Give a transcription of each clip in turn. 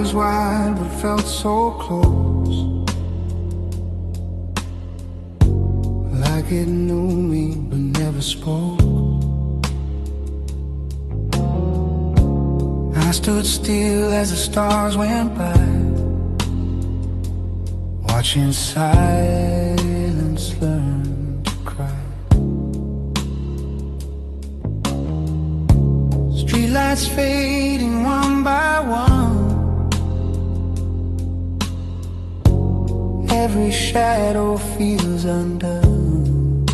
was wide but felt so close, like it knew me but never spoke. I stood still as the stars went by, watching silence learn to cry. Streetlights fading one by one, every shadow feels undone.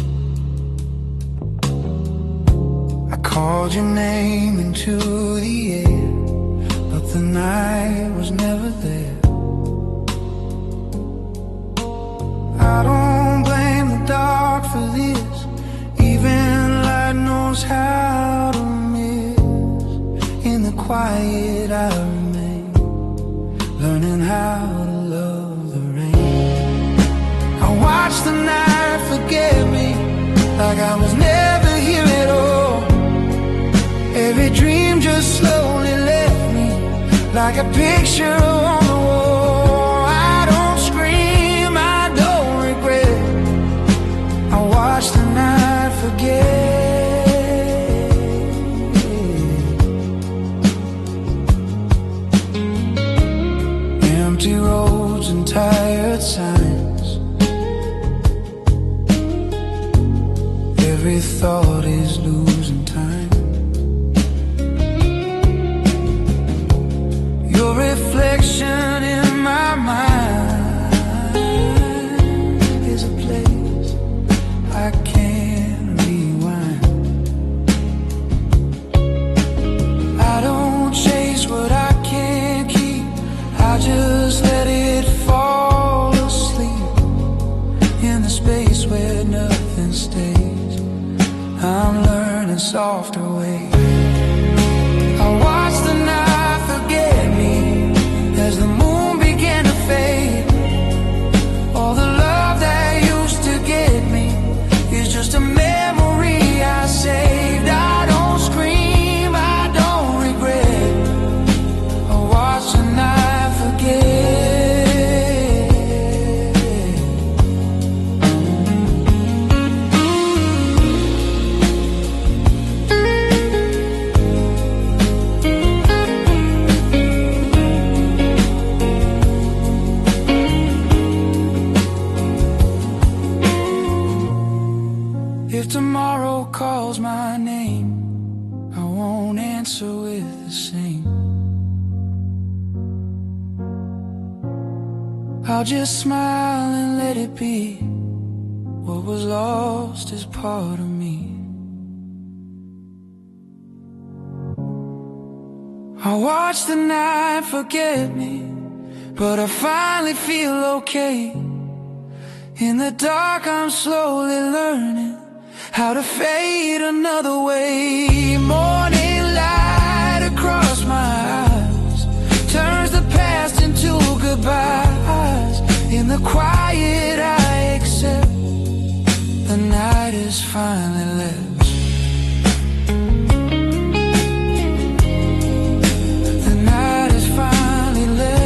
I called your name into the air, but the night was never there. I don't blame the dark for this, even light knows how to miss. In the quiet I remain, learning how to love the rain. I watch the night forget me, like I was never here at all. Every dream just slowly left me, like a picture on the wall. I don't scream, I don't regret, I watch the night forget. Empty roads and tired signs, every thought is losing time. Your reflection in my mind is a place I can't rewind. I don't chase what I can't keep, I just let it fall asleep in the space where nothing stays. I'm learning softer ways. I watch the night forget me as the moon began to fade. All the love that used to get me is just a memory I saved. I don't scream, I don't regret, I watch the night forget. If tomorrow calls my name, I won't answer with the same. I'll just smile and let it be. What was lost is part of me. I watch the night forget me, but I finally feel okay. In the dark I'm slowly learning how to fade another way. Morning light across my eyes turns the past into goodbyes. In the quiet I accept the night is finally left. The night is finally left.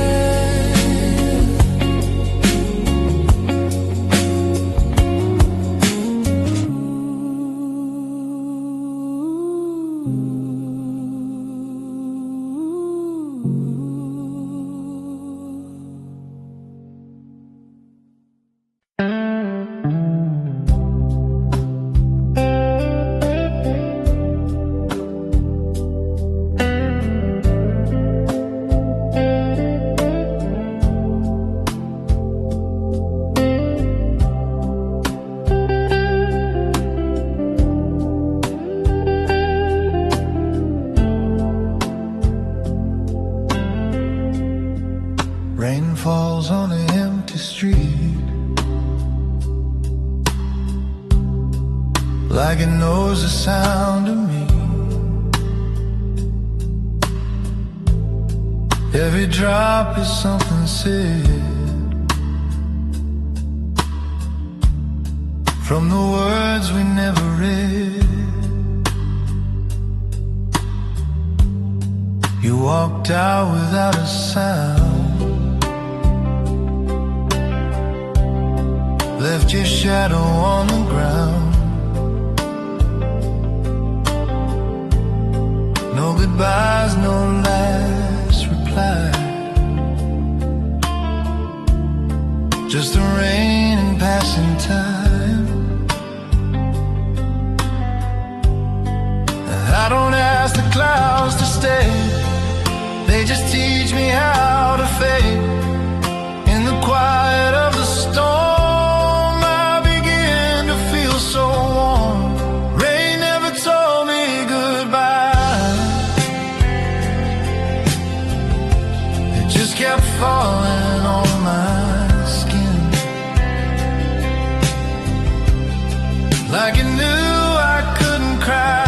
Rain falls on an empty street, like it knows the sound of me. Every drop is something said from the words we never read. You walked out without a sound, left your shadow on the ground. No goodbyes, no last reply, just the rain and passing time. I don't ask the clouds to stay, they just teach me how to fade. In the quiet of the storm, I begin to feel so warm. Rain never told me goodbye, it just kept falling on my skin, like it knew I couldn't cry,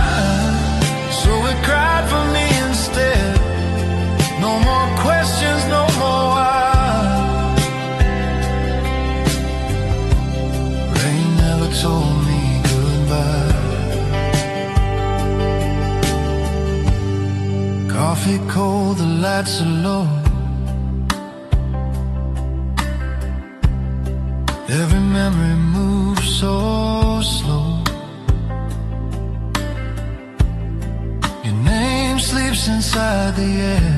so it cried for me instead. No more questions, no more why. Rain never told me goodbye. Coffee cold, the lights are low, every memory moves so slow. Your name sleeps inside the air,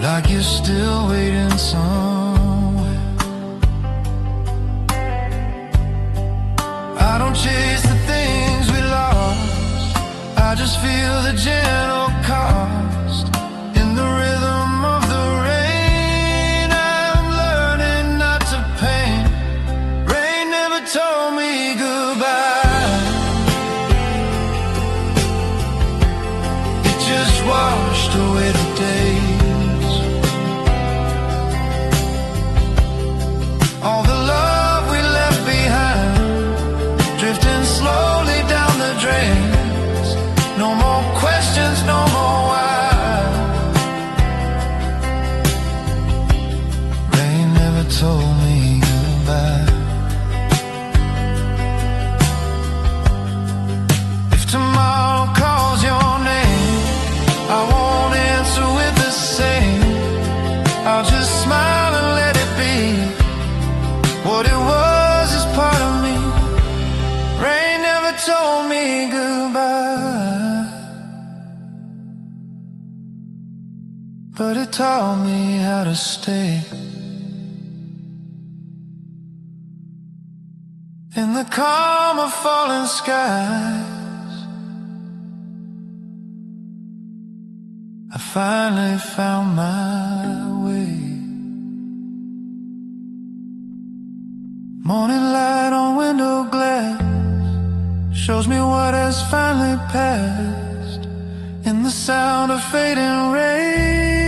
like you're still waiting somewhere. I don't chase the things we lost, I just feel the gentle cost. In the rhythm of the rain, I'm learning not to pain. Rain never told me goodbye, it just washed away the days. All the love we left behind, drifting slowly down the drains. No more questions, no more why. Rain never told me goodbye. If tomorrow calls your name, I won't answer with the same. I'll just smile and let it be. What it was is part of me. Rain never told me goodbye, but it taught me how to stay. In the calm of falling skies, I finally found my way. Morning light on window glass shows me what has finally passed. In the sound of fading rain,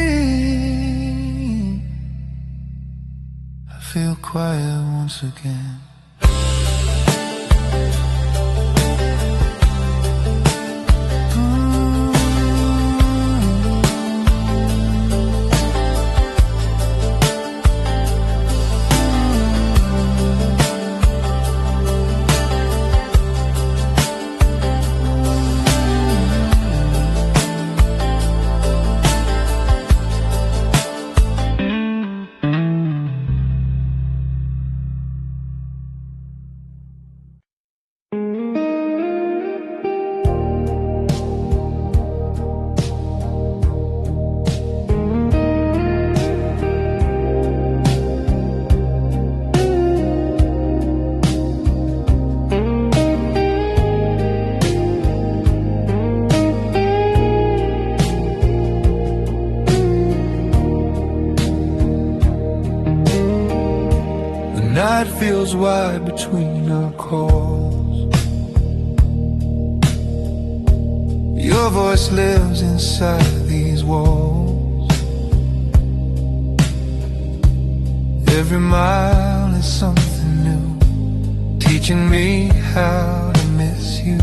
I feel quiet once again. Night feels wide between our calls. Your voice lives inside these walls. Every mile is something new, teaching me how to miss you.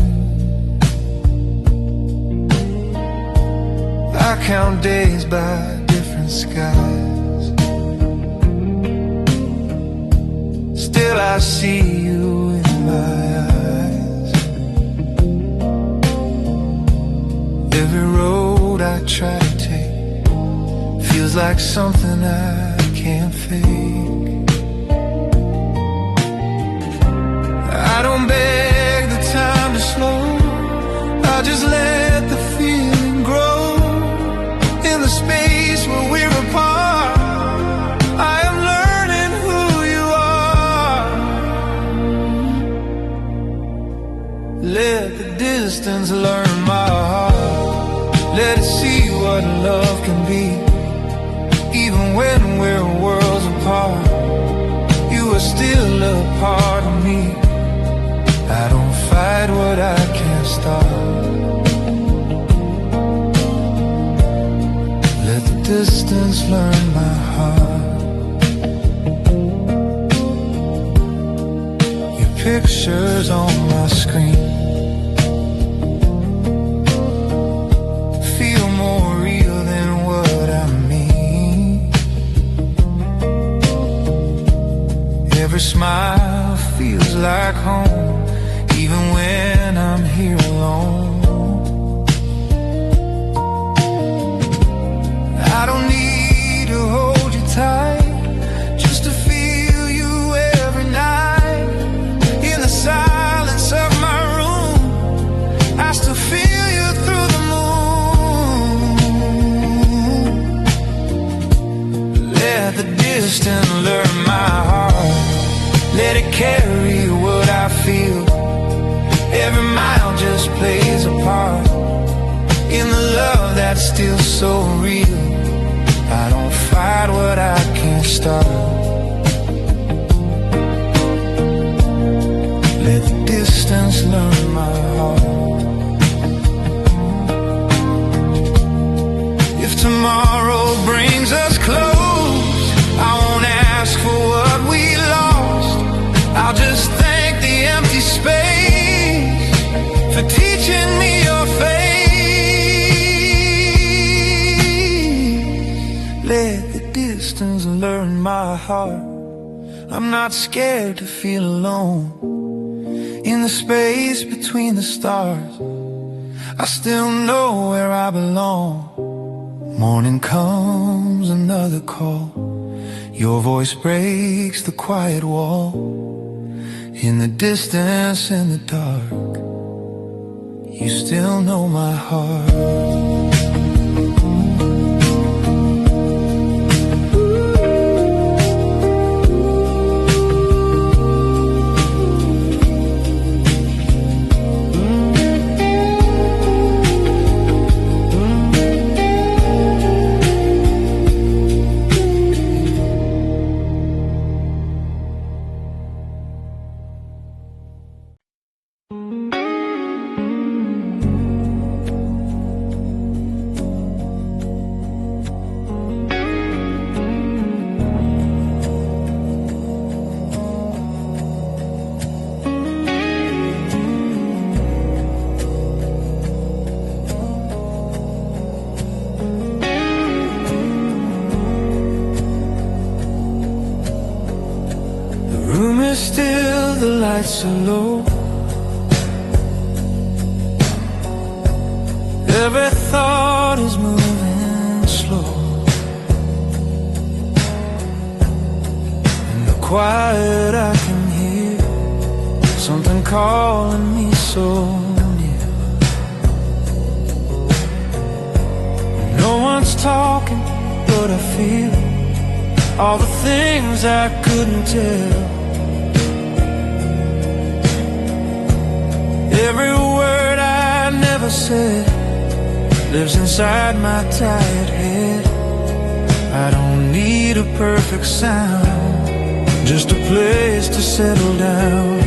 I count days by different skies, still I see you in my eyes. try to take feels like something I can't fake. I don't beg the time to slow, I just let the feeling grow. In the space where we're apart, I am learning who you are. Let the distance learn my heart, let it see what love can be. Even when we're worlds apart, you are still a part of me. I don't fight what I can't stop. Let the distance learn my heart. Your picture's on my screen feel more real than what I mean. Every smile feels like home, even when I'm here alone. I don't need to hold you tight, just to feel you every night. In the silence of my room, I still feel you through the moon. Let the distance learn my heart, let it carry what I feel. Every mile just plays a part in the love that's still so real. I don't fight what I can't stop. Let the distance learn my heart. If tomorrow brings us close, I won't ask for what we lost. I'll just thank the empty space for teaching me your face. Let the distance learn my heart. I'm not scared to feel alone. In the space between the stars, I still know where I belong. Morning comes, another call. Your voice breaks the quiet wall. In the distance, in the dark, you still know my heart. Still the lights are low, every thought is moving slow. In the quiet I can hear something calling me so near. No one's talking, but I feel all the things I couldn't tell. Every word I never said lives inside my tired head. I don't need a perfect sound, just a place to settle down.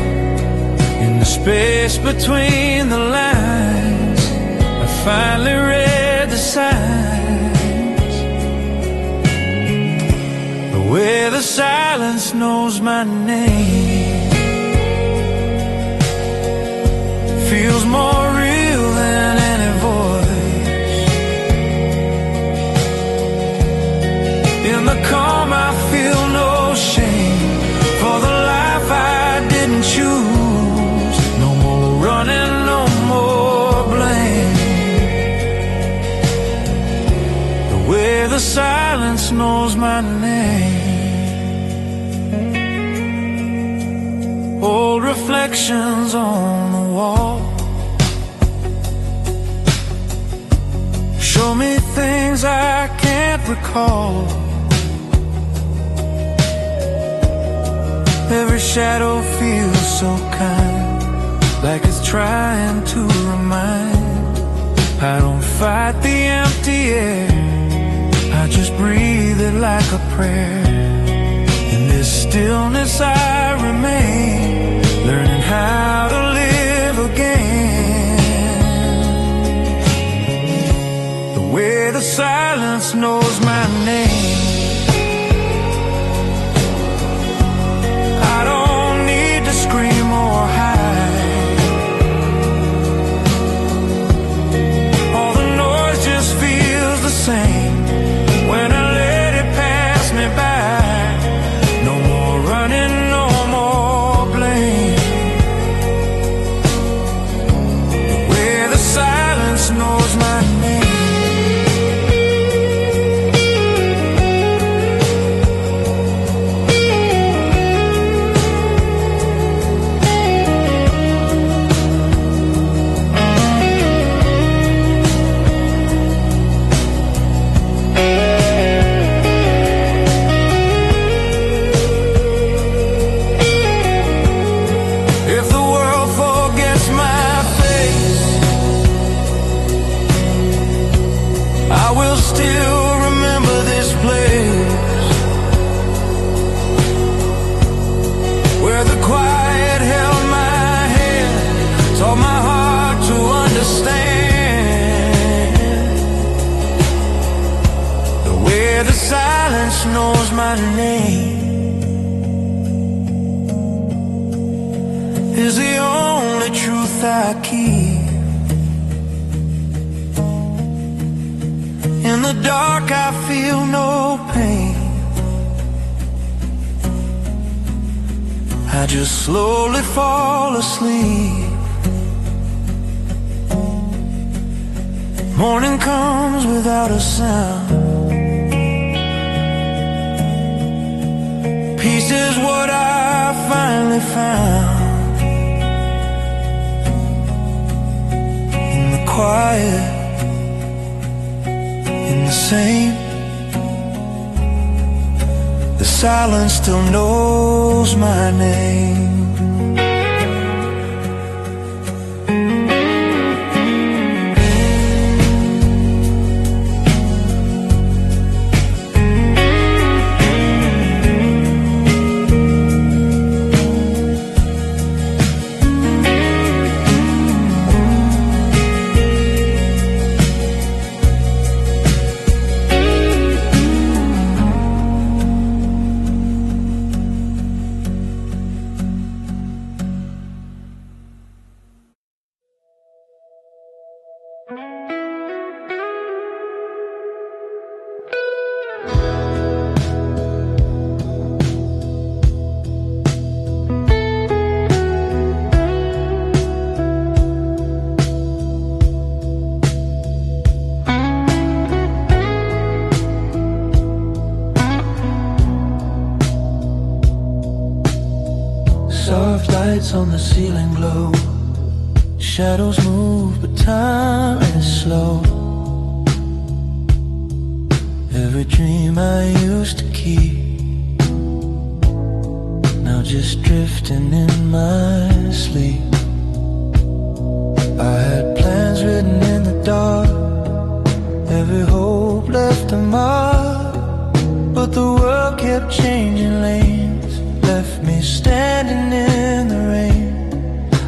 In the space between the lines, I finally read the signs. The way the silence knows my name feels more real than any voice. In the calm I feel no shame for the life I didn't choose. No more running, no more blame. silence knows my name. Old reflections on the wall show me things I can't recall. Every shadow feels so kind, like it's trying to remind. I don't fight the empty air, I just breathe it like a prayer. In this stillness I remain, learning how to live again. The way the silence knows my name. I don't need to scream or hide. All the noise just feels the same when I let it pass me by. No more running, no more blame. Where the silence knows my name. The silence knows my name is the only truth I keep. In the dark I feel no pain, I just slowly fall asleep. Morning comes without a sound. Peace is what I finally found. In the quiet, in the same, the silence still knows my name. Soft lights on the ceiling glow. Shadows move, but time is slow. Every dream I used to keep, now just drifting in my sleep. I had plans written in the dark, every hope left a mark. But the world kept changing lanes, left me standing in the rain.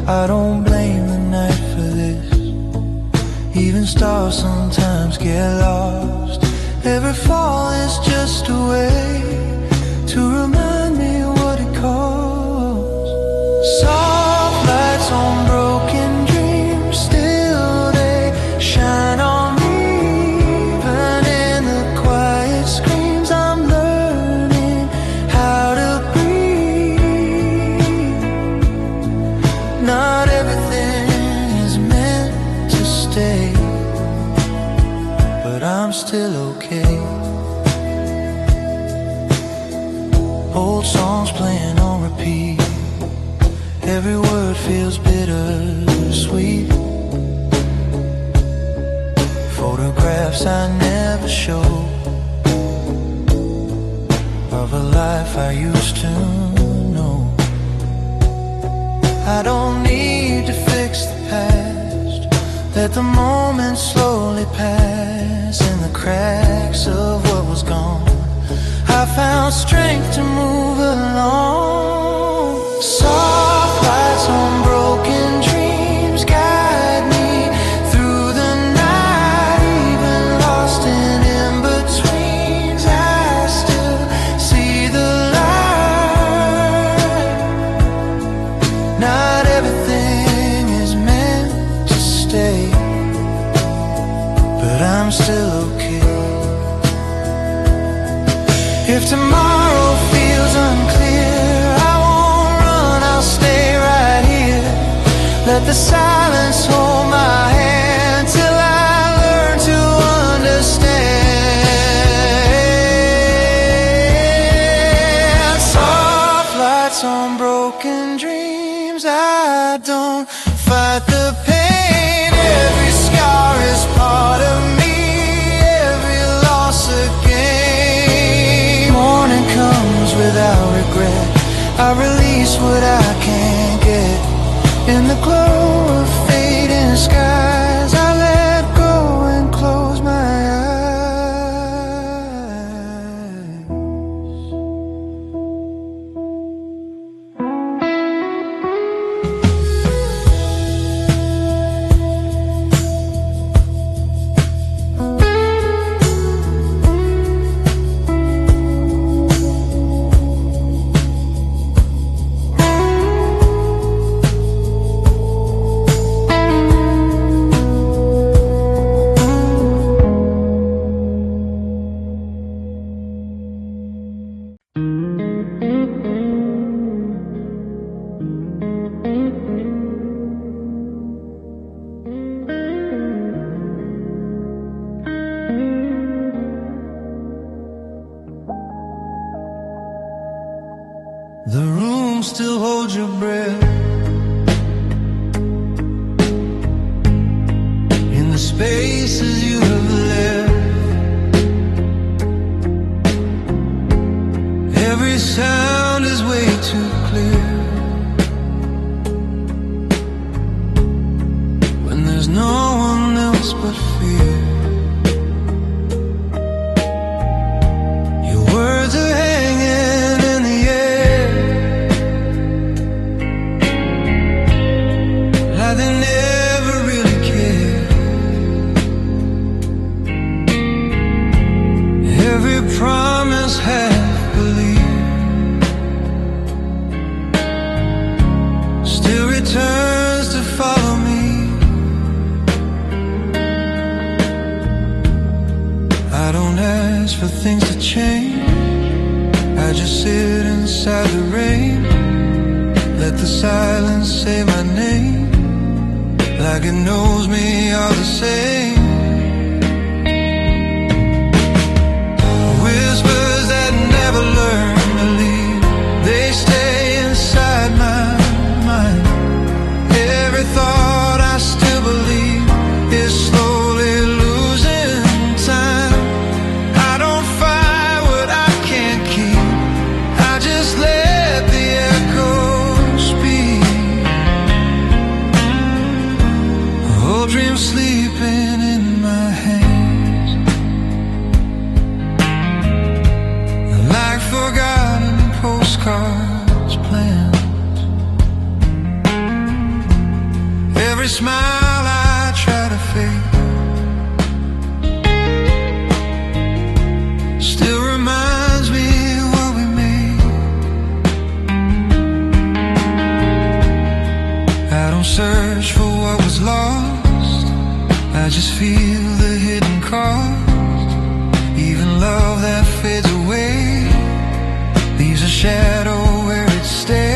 I don't blame the night for this, even stars sometimes get lost. Every fall is just a way to remind me what it costs. Soft lights on broken dreams, still they shine on me. Even in the quiet screams, I'm learning how to breathe. Not everything is meant to stay, but I'm still okay. Old songs playing on repeat. Every word feels bittersweet. Photographs I never showed of a life I used to know. I don't need to fix the past. Let the moment slowly pass in the cracks of what was gone. I found strength to move along. Soft lights on broken dreams guide me through the night. Even lost in in-betweens, I still see the light. Not everything is meant to stay, but I'm still okay. If tomorrow feels unclear, I won't run, I'll stay right here. Let the silence hold my hand till I learn to understand. Soft lights on broken dreams, I don't fight the pain. Every scar is part of me, every loss a gain. Morning comes without regret. I release what I can't get. In the glow of fading skies, I let go and close my eyes. The room still holds your breath in the spaces you have left. Every sound is way too clear when there's no one else but fear. Your words are hanging in the air, like they never really cared. Every promise half believed still returns to follow me. I don't ask for things to change, I just sit inside the rain. Let the silence say my name, like it knows me all the same. Whispers that never learn to leave, they stay inside my mind. Every thought I still believe is slowly losing time. I don't fight what I can't keep, I just let the echo speak. Old dreams sleeping in my hands, like forgotten postcards planned. Every smile I try to fake still reminds me what we made. I don't search for what was lost, I just feel the hidden cost. Even love that fades away leaves a shadow where it stays.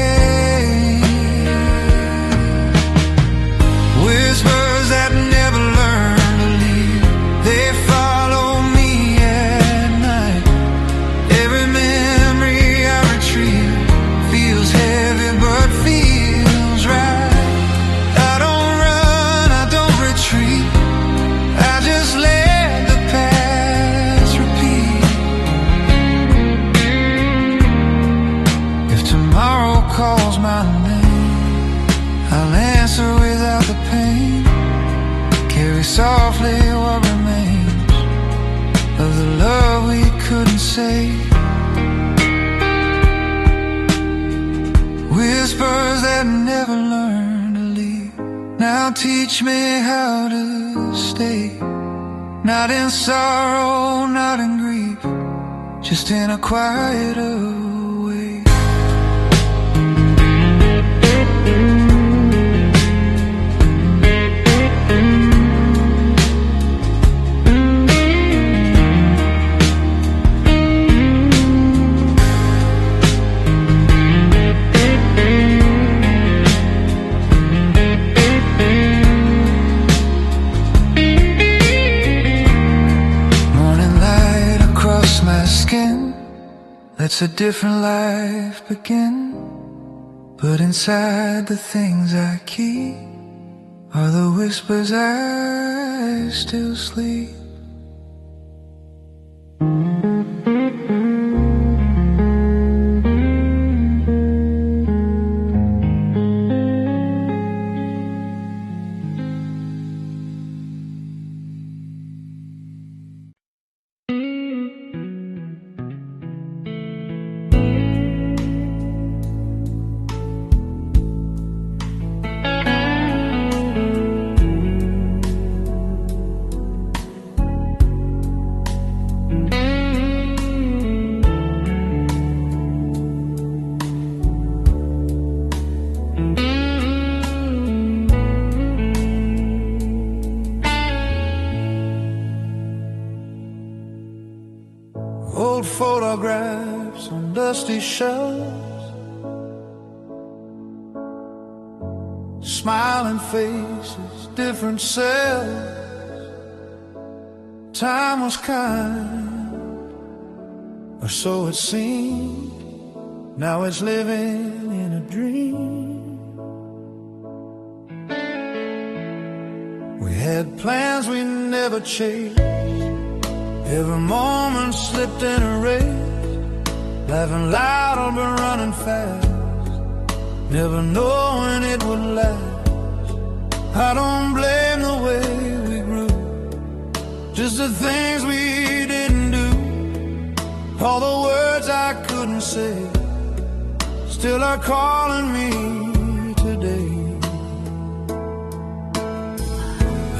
Whispers that never learn to leave, they follow me at night. Every memory I retrieve what remains of the love we couldn't say. Whispers that never learned to leave, now teach me how to stay. Not in sorrow, not in grief, just in a quieter way. Lets a different life begin. But inside the things I keep are the whispers I still sleep. Old photographs on dusty shelves, smiling faces, different selves. Time was kind, or so it seemed. Now it's living in a dream. We had plans we never chased. Every moment slipped in a race, laughing loud or running fast, never knowing it would last. I don't blame the way we grew, just the things we didn't do. All the words I couldn't say still are calling me today.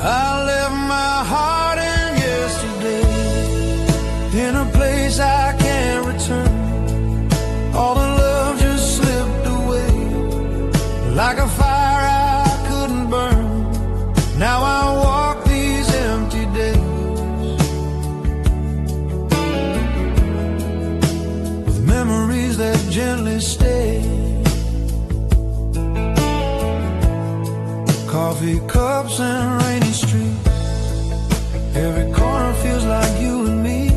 I left my heart in yesterday, in a place I can't return. All the love just slipped away, like a fire I couldn't burn. Now I walk these empty days with memories that gently stay. Coffee cups and rainy streets, every corner feels like you and me.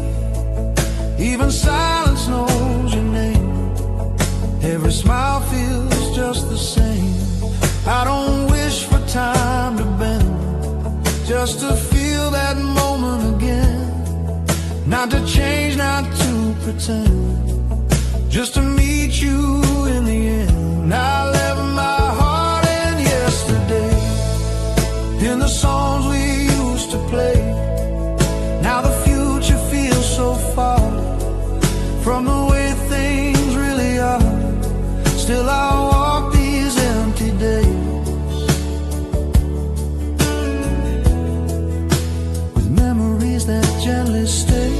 Even silence knows your name, every smile feels just the same. I don't wish for time to bend, just to feel that moment again. Not to change, not to pretend, just to meet you in the end. I left my heart in yesterday, in the songs we used to play. Now the future feels so far from the way things really are. Still I walk these empty days with memories that gently stay.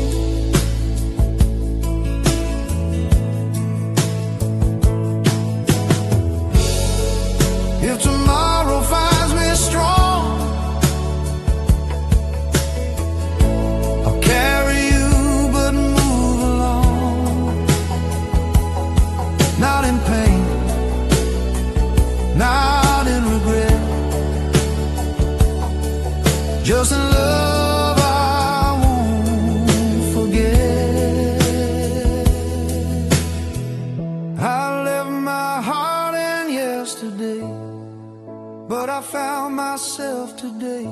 If tomorrow finds me strong, I'll carry you but move along. Not in pain, not in regret, just in love I won't forget. I left my heart in yesterday, but I found myself today.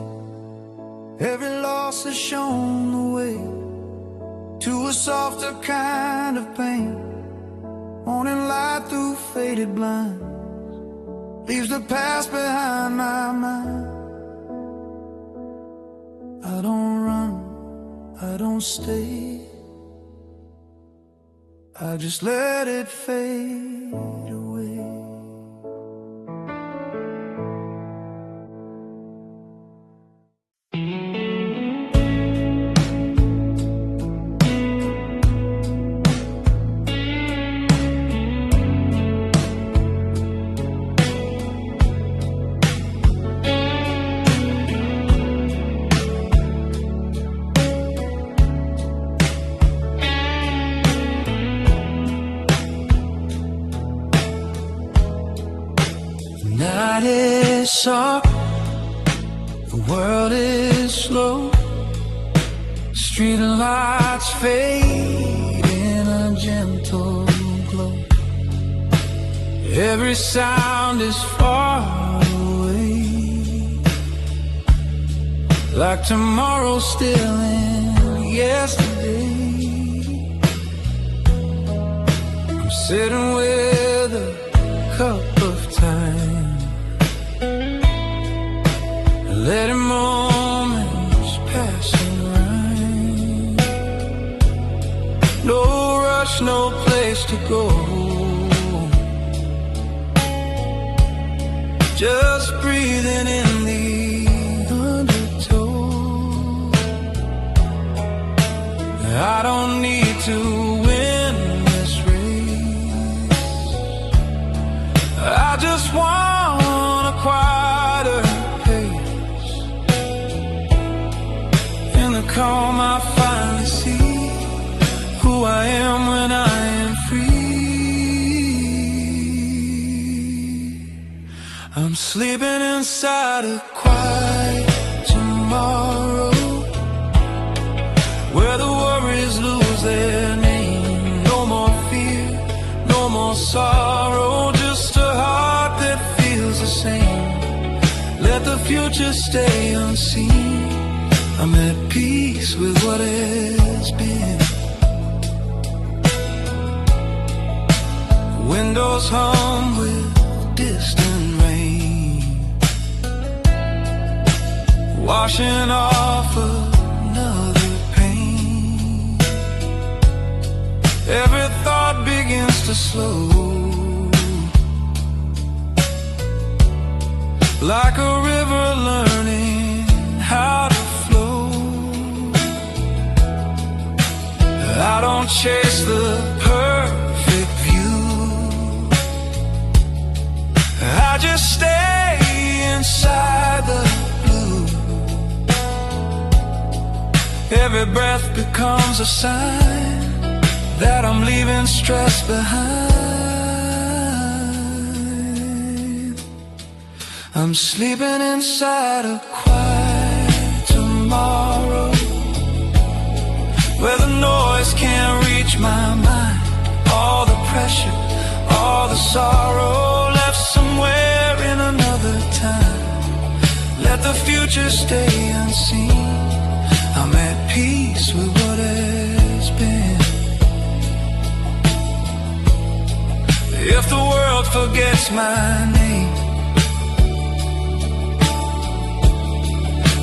Every loss has shown the way to a softer kind of pain. Morning light through faded blinds leaves the past behind my mind. I don't I don't stay. I just let it fade away. Night is dark, the world is slow. Street lights fade in a gentle glow. Every sound is far away, like tomorrow still in yesterday. I'm sitting with a cup of time, letting moments pass and rhyme. No rush, no place to go, just breathing in the undertow. I don't need to win this race, I just want a quieter pace. In the calm I finally see who I am when I am free. I'm sleeping inside a quiet tomorrow, where the worries lose their name. No more fear, no more sorrow, just a heart that feels the same. Let the future stay unseen, I'm at peace with what has been. Windows hum with distant rain, washing off another pain. Every thought begins to slow, like a river learning how to flow. I don't chase the perfect view, I just stay inside the blue. Every breath becomes a sign that I'm leaving stress behind. I'm sleeping inside a quiet tomorrow, where the noise can't reach my mind. All the pressure, all the sorrow, left somewhere in another time. Let the future stay unseen, I'm at peace with what has been. If the world forgets my name,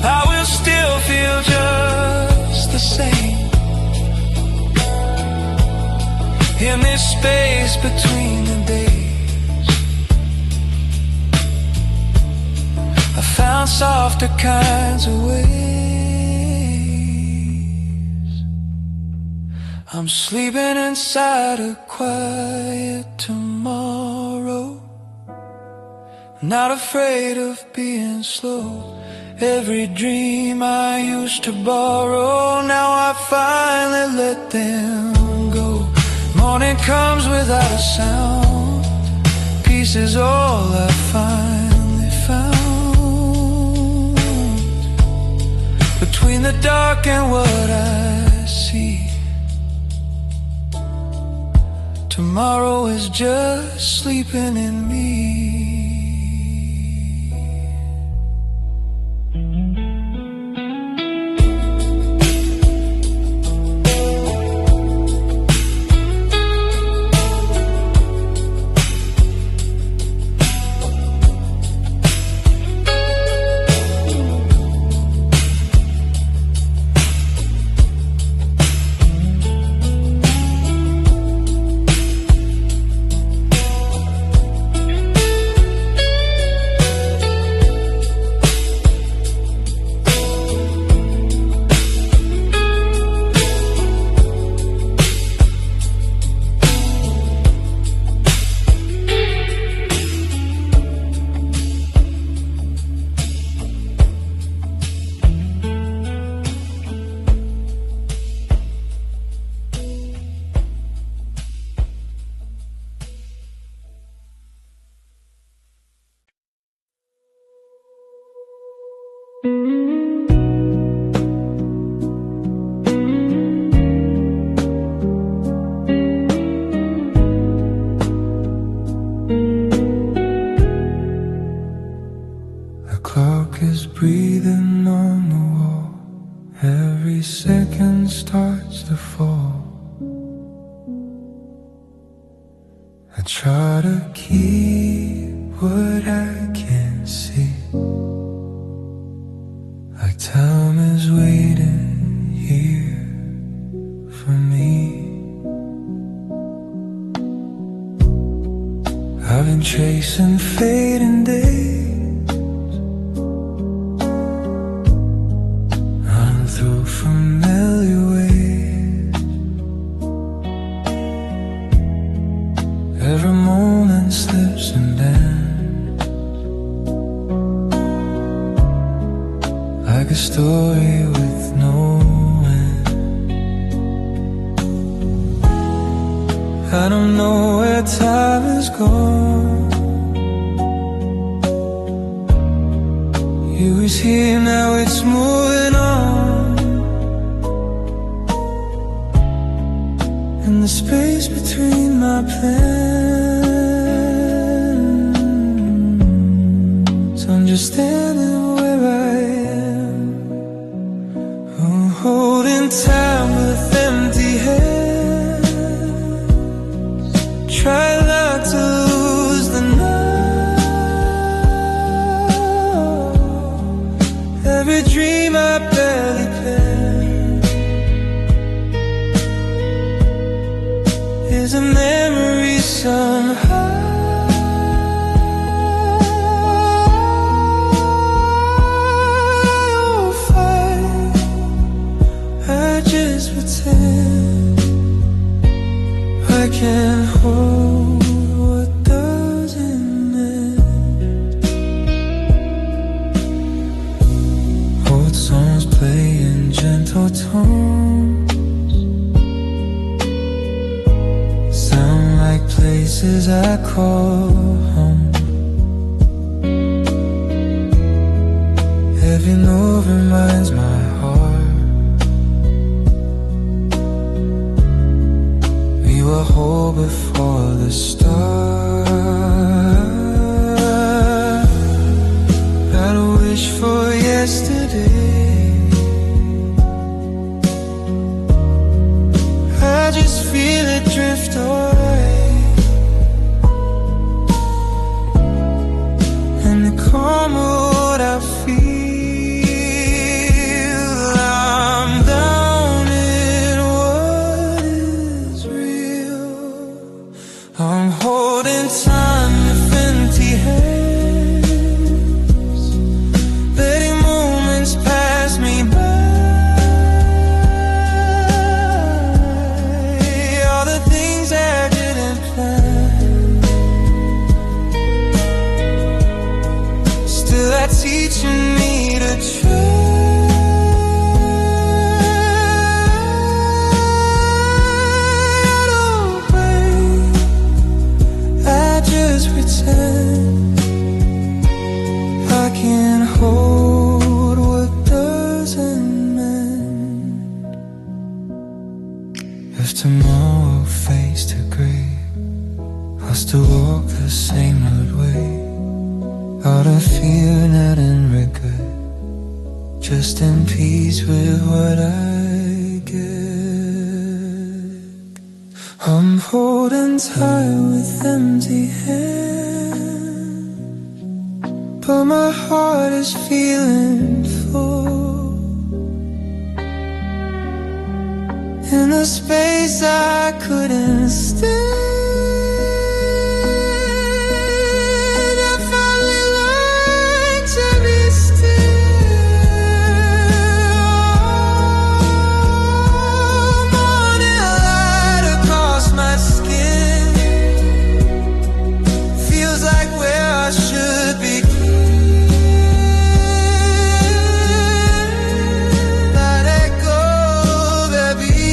I will still feel just the same. In this space between the days, I found softer kinds of ways. I'm sleeping inside a quiet tomorrow, not afraid of being slow. Every dream I used to borrow, now I finally let them go. Morning comes without a sound, peace is all I finally found. Between the dark and what I see, tomorrow is just sleeping in me. every second starts to fall. I try to keep what I can see, like time is waiting here for me. I've been chasing fading days, running through familiar ways. Every moment slips and bends, like a story with no end. I don't know where time is gone. You was here, now it's moving on. In the space between my plans, I'm just standing where I am. I'm holding time with empty hands, try not to lose the night. Every dream I barely planned is a memory somehow. I won't fight, I just pretend I can't hold what doesn't end. Old songs play in gentle tones, sound like places I call home. Every note reminds my heart we were whole before the start. Got a wish for yesterday, I just feel it drift away. And the calm what I feel, I'm down in what is real. I'm holding time with empty hands, letting moments pass me by. All the things I didn't plan, still are teaching me to try. I don't break, I just pretend I can't hold what doesn't mend. If tomorrow fades to grey, I'll still walk the same road way, out of fear, not in regret, just in peace with what I get. I'm holding tight with empty hands, but my heart is feeling full. In a space I couldn't stand, I finally learned to be still. Morning light across my skin, feels like where I should begin. Let go of every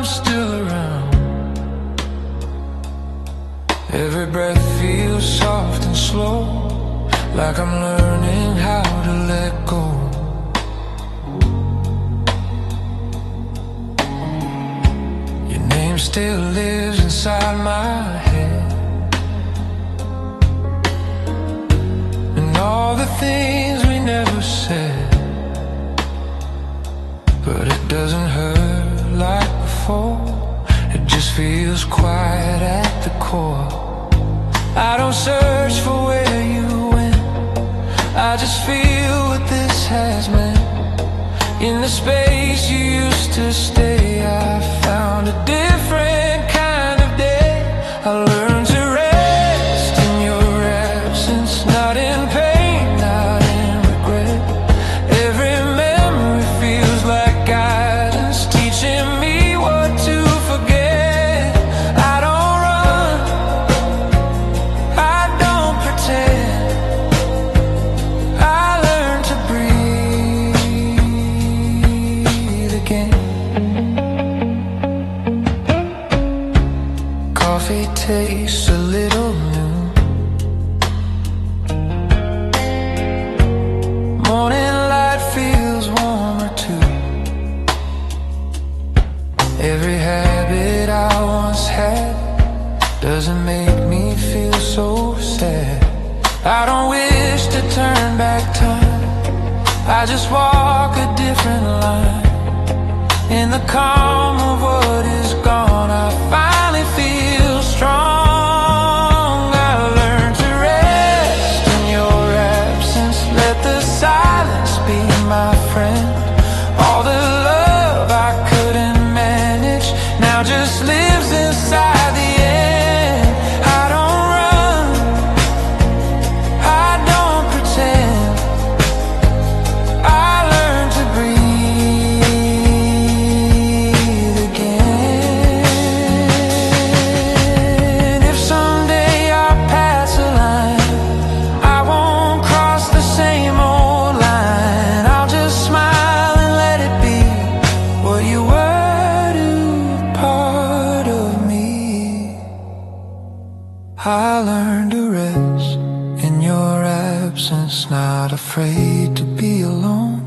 still around. Every breath feels soft and slow, like I'm learning how to let go. Your name still lives inside my head, and all the things we never said. But it doesn't hurt like before, it just feels quiet at the core. I don't search for where you went, I just feel what this has meant. In the space you used to stay, I found a different kind of day. I learned to rest in your absence, not in pain, not in regret. Every memory feels like guidance, teaching me what to forget. I don't run, I don't pretend, I learn to breathe again. Coffee tastes a little new, morning light feels warmer too. Every habit I once had doesn't make me feel so sad. I don't wish to turn back time, I just walk a different line. In the calm of what is gone, I finally feel strong. I learned to rest in your absence, let the silence be my friend. All the love I couldn't manage now just lives inside the end. I don't run, I don't pretend, I learned to breathe again. If someday I pass a line, I won't cross the same old line. I'll just smile and let it be what you were to part of me. I learned to rest in your absence, not afraid to be alone.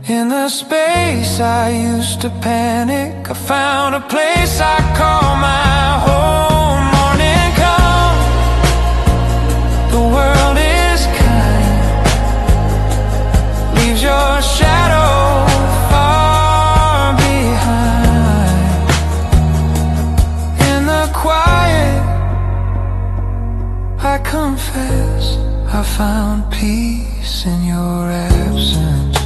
In the space I used to panic, I found a place I call my home. Morning comes, the world is kind, leaves your shadow far behind. In the quiet, I confess, I found peace in your absence.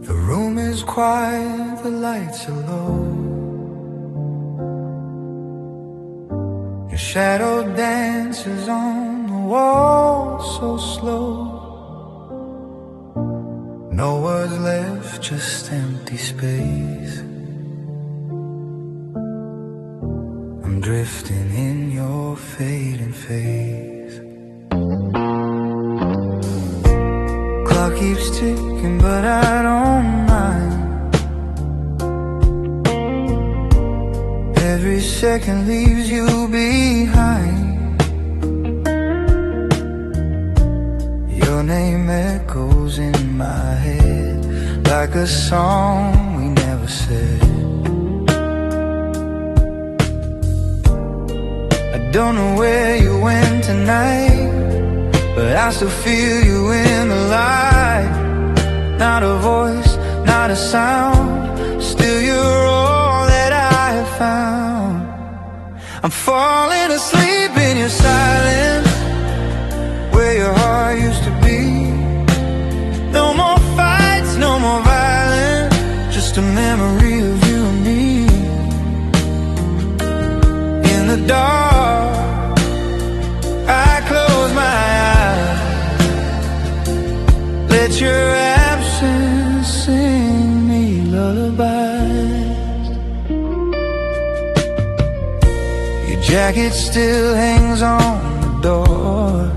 The room is quiet, the lights are low, your shadow dances on the wall so slow. No words left, just empty space. I'm drifting in your fading face. Clock keeps ticking, but I don't mind. Every second leaves you behind. Your name echoes in my head like a song we never said. I don't know where you went tonight, but I still feel you in the light. Not a voice, not a sound, still you're all that I have found. I'm falling asleep in your silence, where your heart used to be. No more fights, no more violence, just a memory of you past. Your jacket still hangs on the door.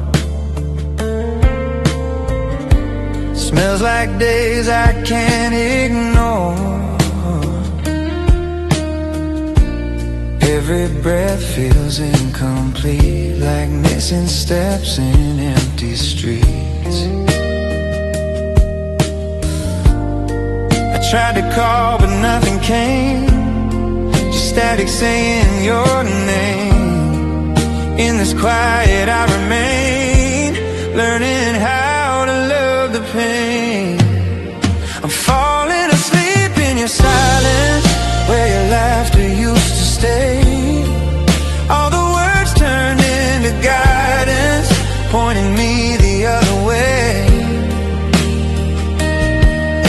Smells like days I can't ignore. Every breath feels incomplete, like missing steps in empty streets. I tried to call but nothing came, just static saying your name. In this quiet I remain, learning how to love the pain. I'm falling asleep in your silence, where your laughter used to stay. All the words turned into guidance, pointing me the other way.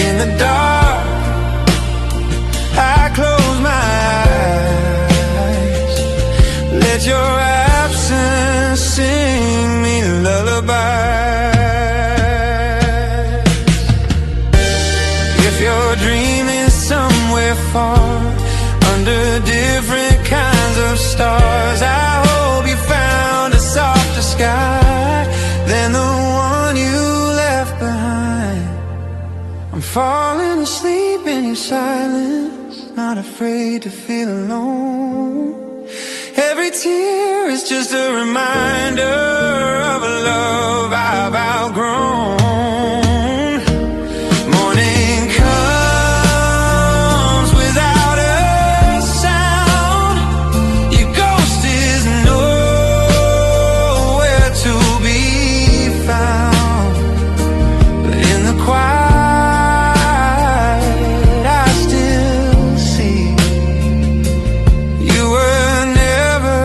In the dark, I close my eyes, let your absence sing me lullabies. If you're dreaming somewhere far, under different kinds of stars, I hope you found a softer sky than the one you left behind. I'm falling asleep in your silence, not afraid to feel alone. Every tear is just a reminder of a love I've outgrown. Morning comes without a sound. Your ghost is nowhere to be found. But in the quiet I still see you were never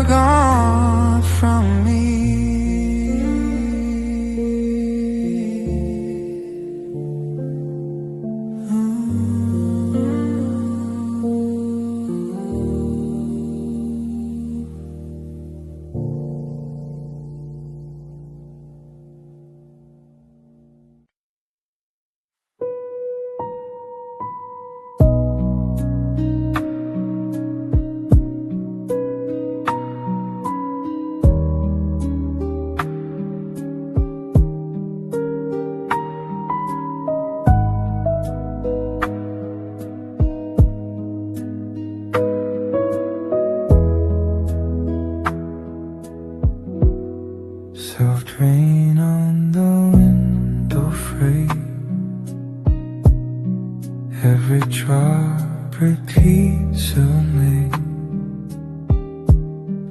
gone from me. Soft rain on the window frame, every drop repeats your name.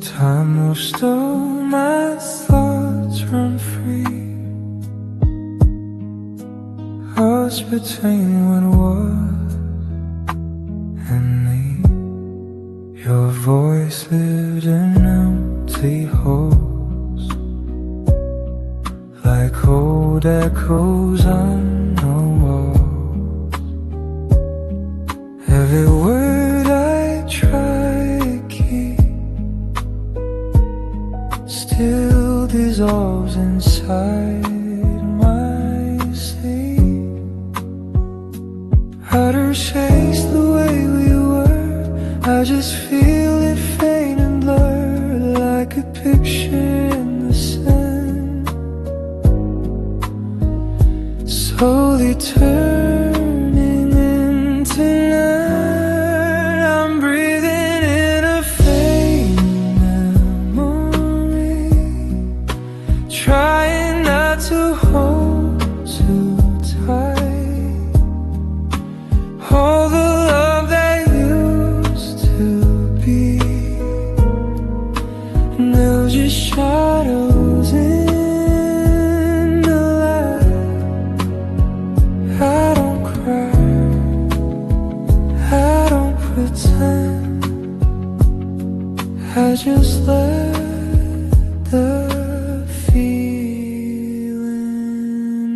Time moves slow, my thoughts run free. Lost between what was and me. Your voice lived in empty halls, like old echoes on the walls. Every word I try to keep still dissolves inside my sleep. Outer space the way we were, I just feel it faint and blurred, like a picture in the sand, slowly turning into night. I'm breathing in a faint memory, trying not to hold too tight. All the love that used to be, and they're just shadows in the light. I don't cry, I don't pretend, I just let the feeling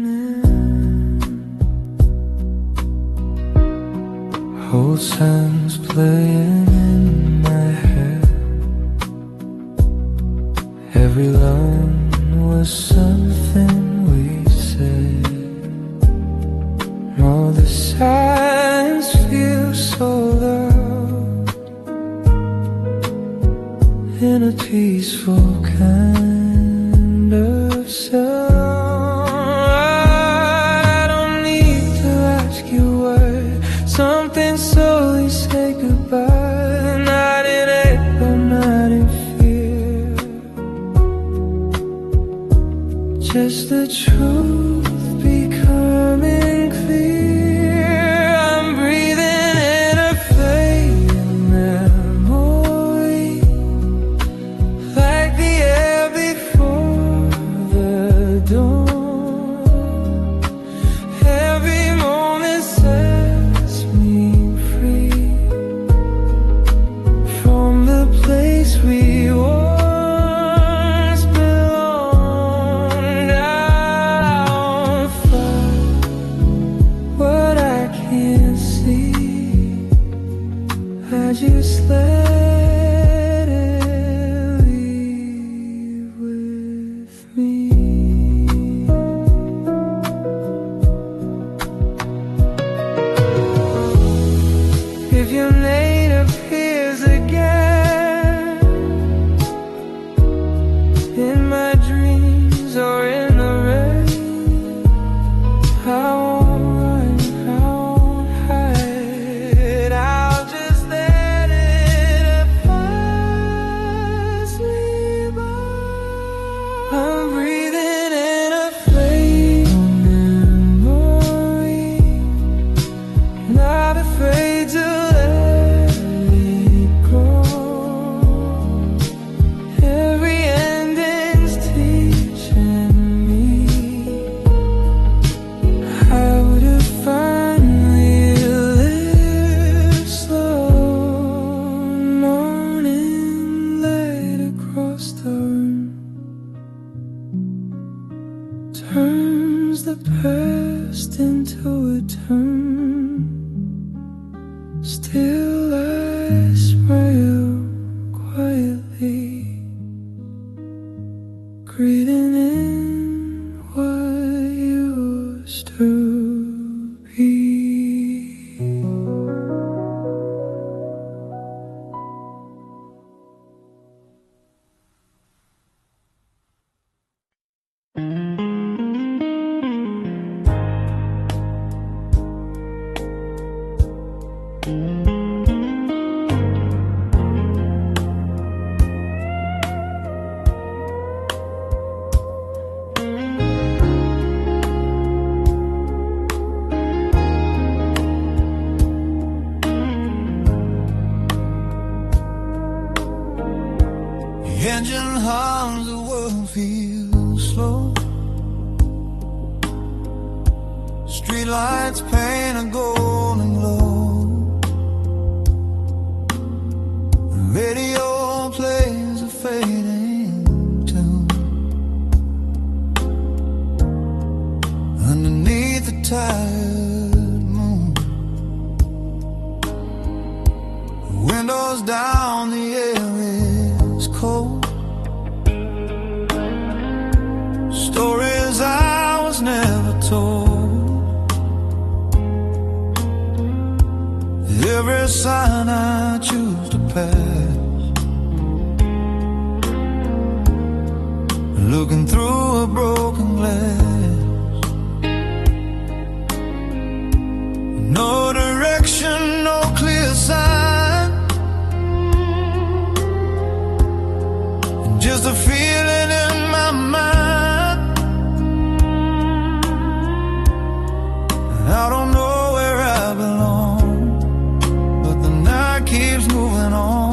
in. Old songs playing in my head, every line was something we said. All the signs feel peaceful kind of sound. I don't need to ask you why. Something slowly say goodbye. Not in anger, not in fear, just the truth becoming clear. I'm breathing in a fading memory, like the air before the dawn. Every moment sets me free from the place we once belonged. I'll find what I can't see. I just let it leave with me. If your name appears again in my dreams or in the rain, I won't run, I won't hide. I'll just let it pass me by. I'm breathing in a fading memory, not afraid to let it go. Every ending's teaching me how to finally live slow. Morning light across the room turns the past into a turn. Still I smile quietly, breathing in what used to be. The engine hums, the world feels slow. Streetlights paint a golden glow. The radio plays a fading tune. Underneath the tired moon, windows down, the air is cold. Stories I was never told. Every sign I choose to pass, looking through a broken glass. No direction, no clear sign, just a feeling in my mind. I don't know where I belong, but the night keeps moving on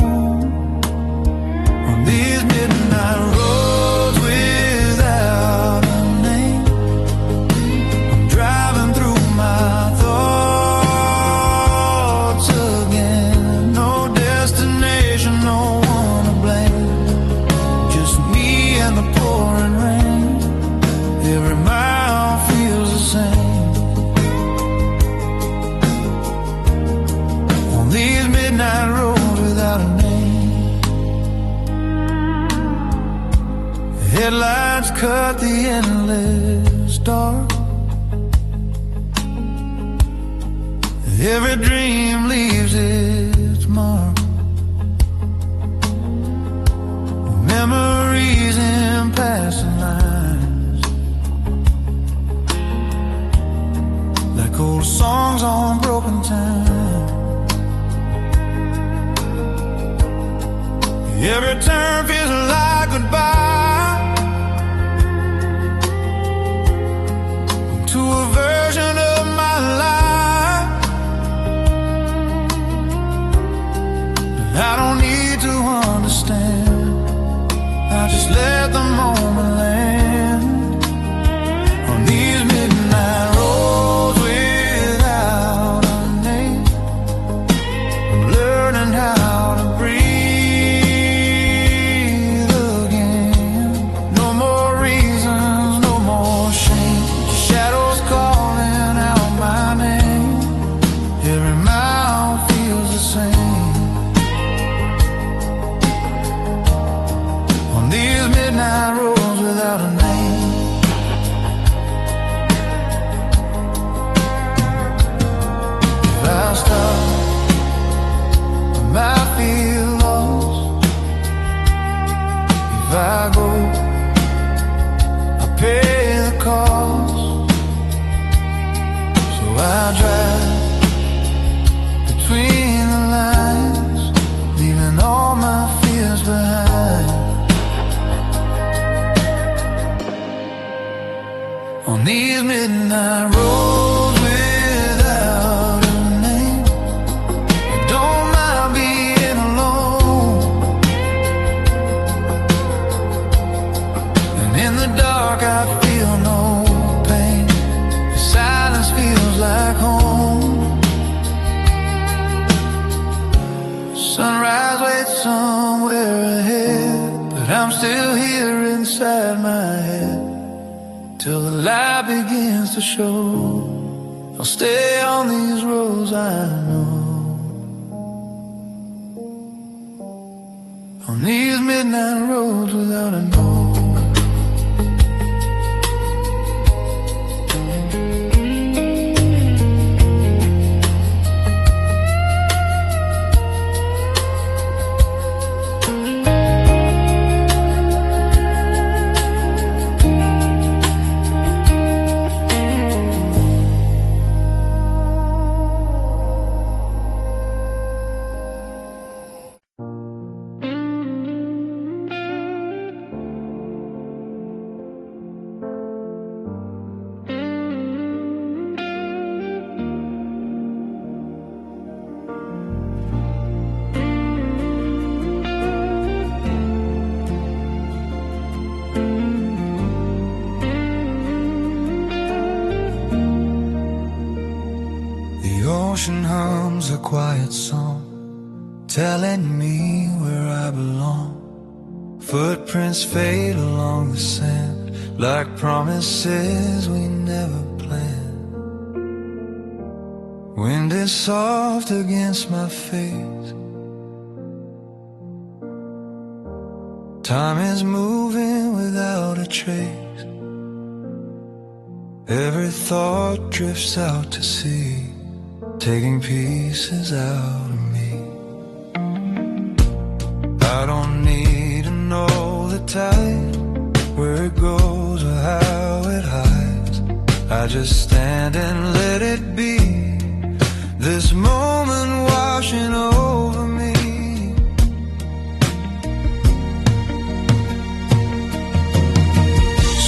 these midnight roads without a name. I'm driving through my thoughts again. No destination, no one to blame, just me and the pouring rain. Every mile feels the same on these midnight roads without a name. Headlights cut the endless dark. Every dream leaves its mark. Every turn feels like goodbye to a version of my life. I don't need to understand, I just let the moment land on these midnight roads without a name. I'm learning how to breathe again. No more reasons, no more shame. Shadows calling out my name. Every mile feels the same on these midnight roads without a name. If I stop, I might feel lost. If I go, I pay the cost. So I drive between the lines, leaving all my fears behind. On these midnight roads without a name, I don't mind being alone. And in the dark I feel no pain. The silence feels like home. Sunrise waits somewhere ahead, but I'm still here inside my head. Till the light begins to show, I'll stay on these roads I know. On these midnight roads without a know. The ocean hums a quiet song, telling me where I belong. Footprints fade along the sand, like promises we never planned. Wind is soft against my face, time is moving without a trace. Every thought drifts out to sea, taking pieces out of me. I don't need to know the tide, where it goes or how it hides. I just stand and let it be, this moment washing over me.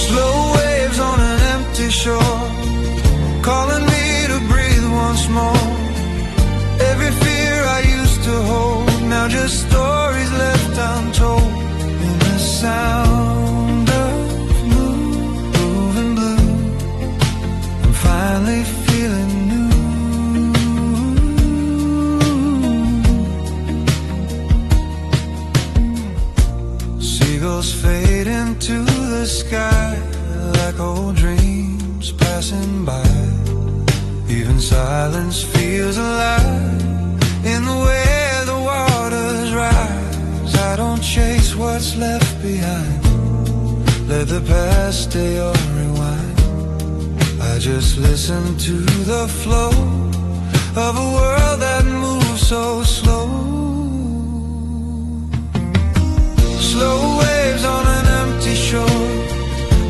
Slow waves on an empty shore, calling me to breathe once more. Every fear I used to hold, now just stories left untold. In the sound of moving blue, I'm finally feeling new. Seagulls fade into the sky, like old dreams passing by. Even silence feels alive in the way the waters rise. I don't chase what's left behind, let the past stay or rewind. I just listen to the flow of a world that moves so slow. Slow waves on an empty shore,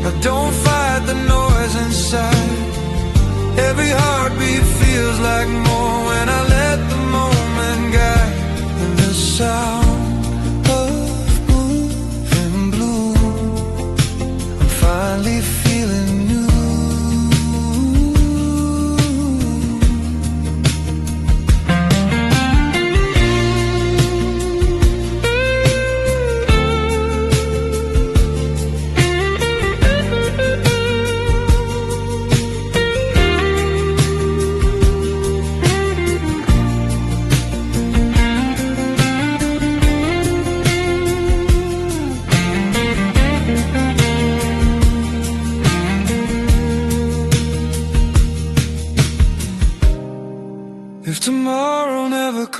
I don't fight the noise inside. Every heartbeat feels like more when I let the moment guide. And the sound of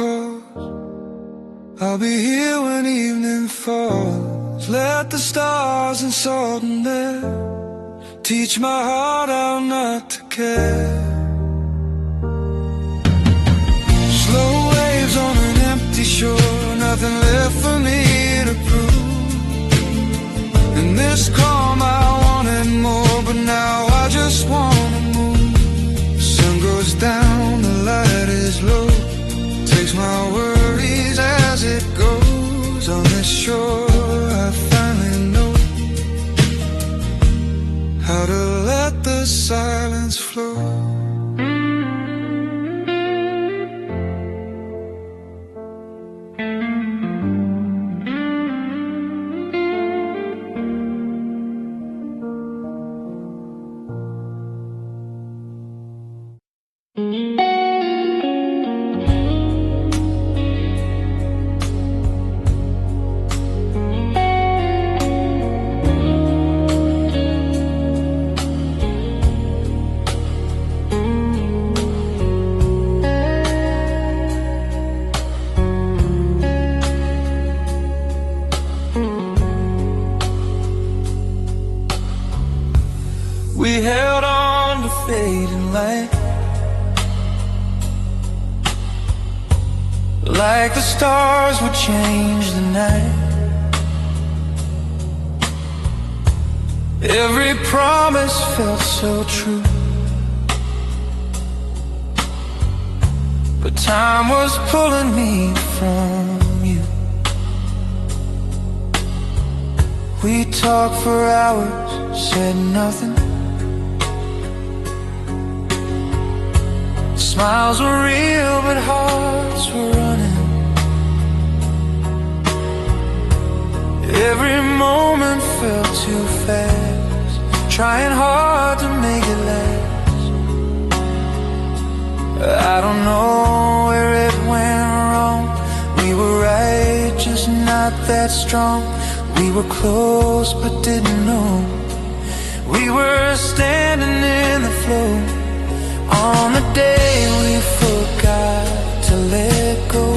calls. I'll be here when evening falls. Let the stars and salt and air teach my heart how not to care. Slow waves on an empty shore, nothing left for me to prove. In this calm I wanted more, but now I just wanna move. The sun goes down, the light is low, takes my worries as it goes. On this shore I finally know how to let the silence flow. We held on to fading light, like the stars would change the night. Every promise felt so true, but time was pulling me from you. We talked for hours, said nothing. Smiles were real, but hearts were running. Every moment felt too fast, trying hard to make it last. I don't know where it went wrong. We were right, just not that strong. We were close, but didn't know. We were standing in the flow on the day we forgot to let go.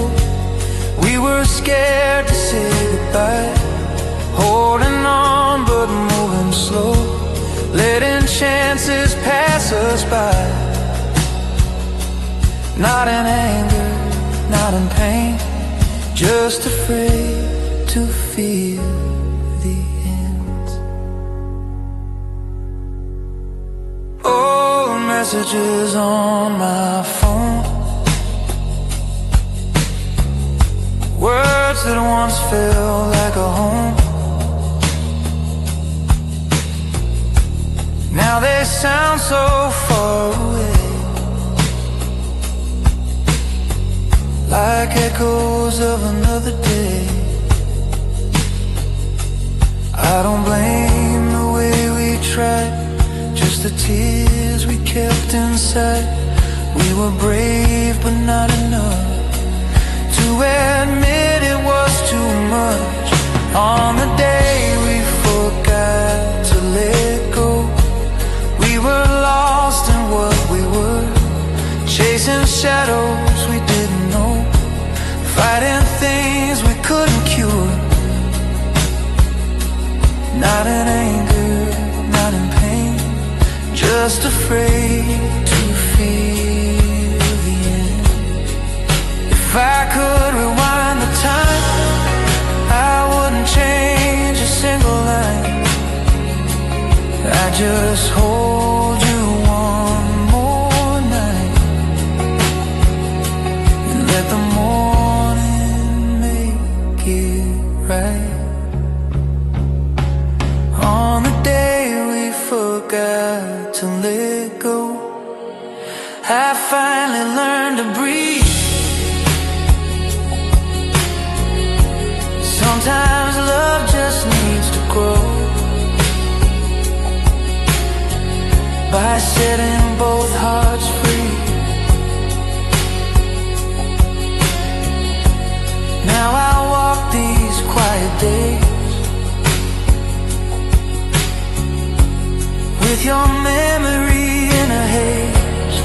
We were scared to say goodbye, holding on but moving slow, letting chances pass us by. Not in anger, not in pain, just afraid to feel the end. Old messages on my phone, words that once felt like a home, now they sound so far away, like echoes of another day. I don't blame the way we tried, just the tears we kept inside. We were brave but not enough to admit it was too much. On the day we forgot to let go, we were lost in what we were, chasing shadows we didn't know, fighting things we couldn't cure. Not in anger, not in pain, just afraid to feel the end. If I could rewind the time, I wouldn't change a single line. I'd just hold you one more night and let the morning make it right. On the day we forgot to let go, I finally learned to breathe. Sometimes love just needs to grow by setting both hearts free. Now I walk these quiet days with your memory in a haze.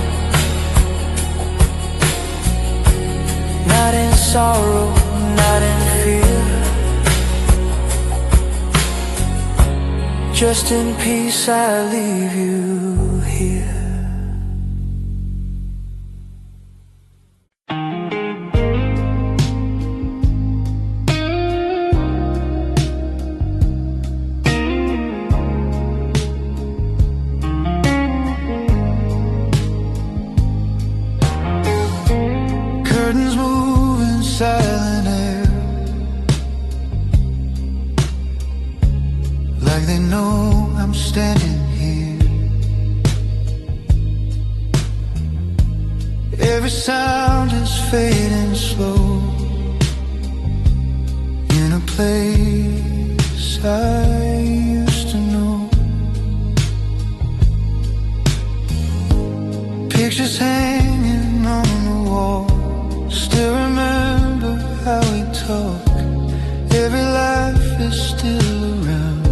Not not in sorrow, not in fear, just in peace I leave you here. Curtains move in silent air, like they know I'm standing here. Every sound is fading slow, in a place I used to know. Pictures hanging on the wall, still remember how we talk. Every life is still around,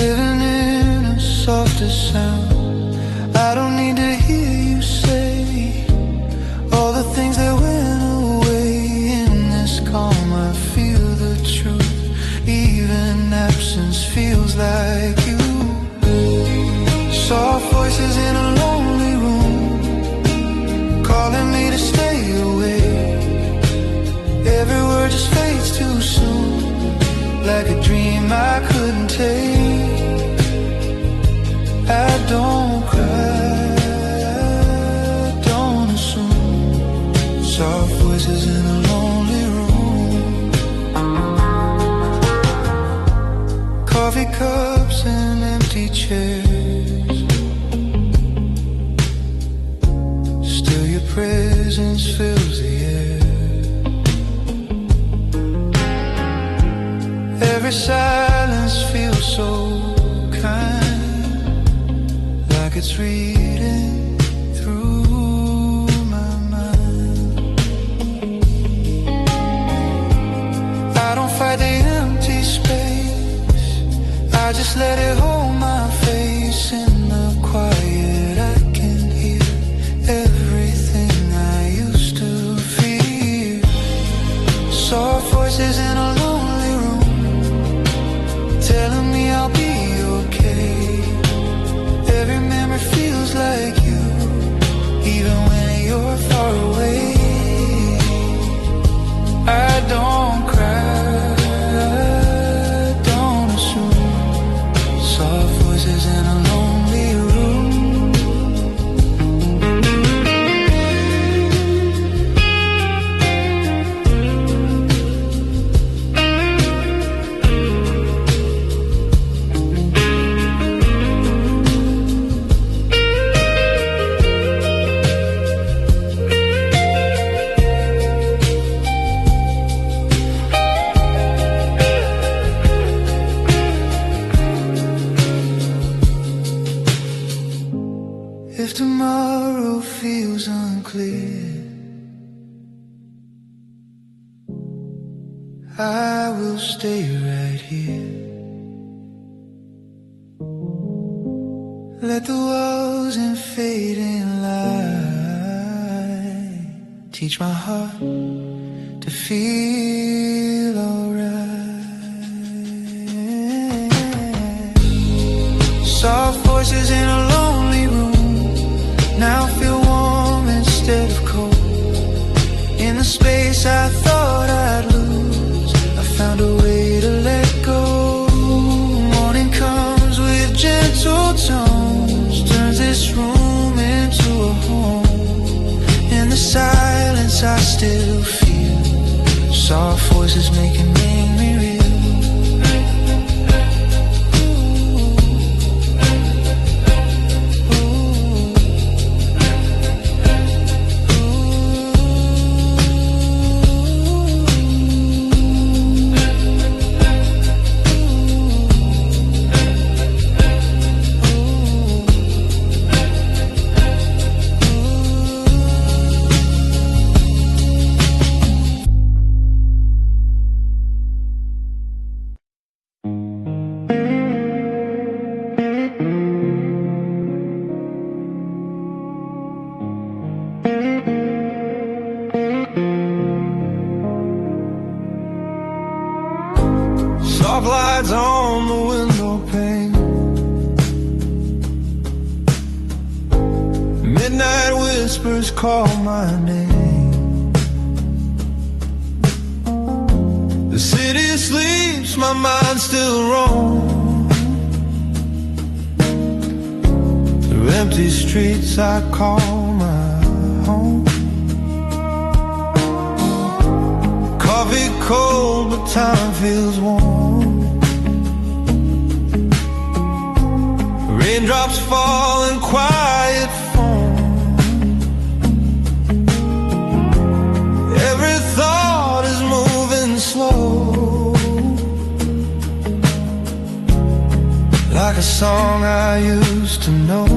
living in a softer sound. I don't need to hear you say all the things that went away. In this calm I feel the truth, even absence feels like you. Soft voices in a lonely room, calling me to stay away. Every word just fades too soon, like a dream I couldn't take. I don't cry, I don't assume. Soft voices in a lonely room, coffee cups and empty chairs, still your presence fills the air. Every silence feels so kind, like it's reading through my mind. I don't fight the empty space, I just let it hold my face. In the quiet I can hear everything I used to fear. Soft voices in a lonely room, telling me I'll be okay. Every memory feels like you, even when you're far away. I don't cry, I don't assume. Soft voices in a lonely room. If tomorrow feels unclear, I will stay right here. Let the walls and fading light teach my heart to feel alright. Soft voices in a lonely room now feel warm instead of cold. In the space I thought I'd lose, I found a way to let go. Morning comes with gentle tones, turns this room into a home. In the silence I still feel soft voices making me real. Soft lights on the window pane. Midnight whispers call my name. The city sleeps, my mind still roams. Through empty streets I call my home. Coffee cold, but time feels warm. Raindrops fall in quiet form. Every thought is moving slow, like a song I used to know.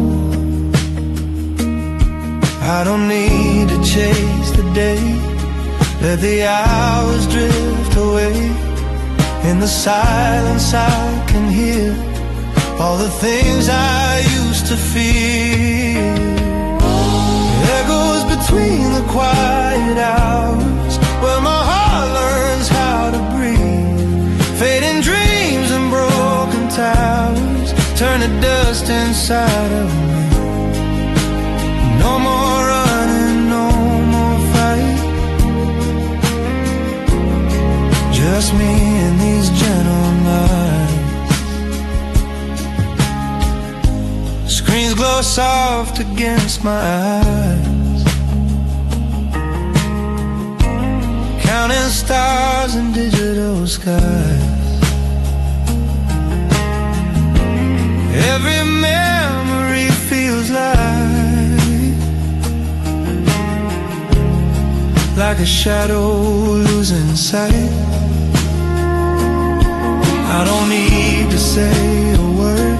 I don't need to chase the day. Let the hours drift away. In the silence I can hear all the things I used to fear. Echoes between the quiet hours, where my heart learns how to breathe. Fading dreams and broken towers turn to dust inside of me. No more running, no more fight. Just me and these gentle nights. Screens glow soft against my eyes, counting stars in digital skies. Every memory feels like a shadow losing sight. I don't need to say a word.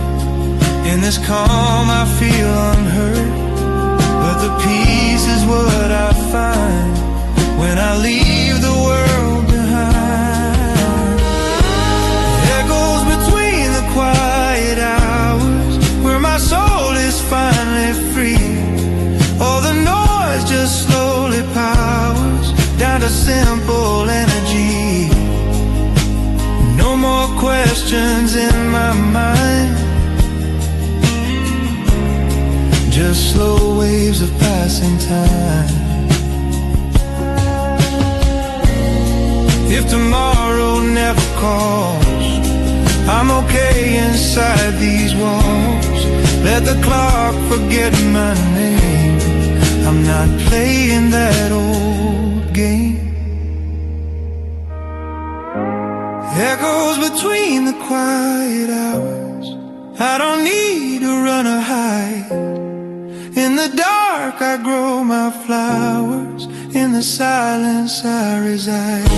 In this calm I feel unheard. But the peace is what I find when I leave the world behind. Echoes between the quiet hours, where my soul is finally free. All the noise just slowly powers down to simple energy. No more questions in my mind, just slow waves of passing time. If tomorrow never calls, I'm okay inside these walls. Let the clock forget my name. I'm not playing that old game. Echoes between the quiet hours, I don't need to run or hide. In the dark I grow my flowers, in the silence I reside.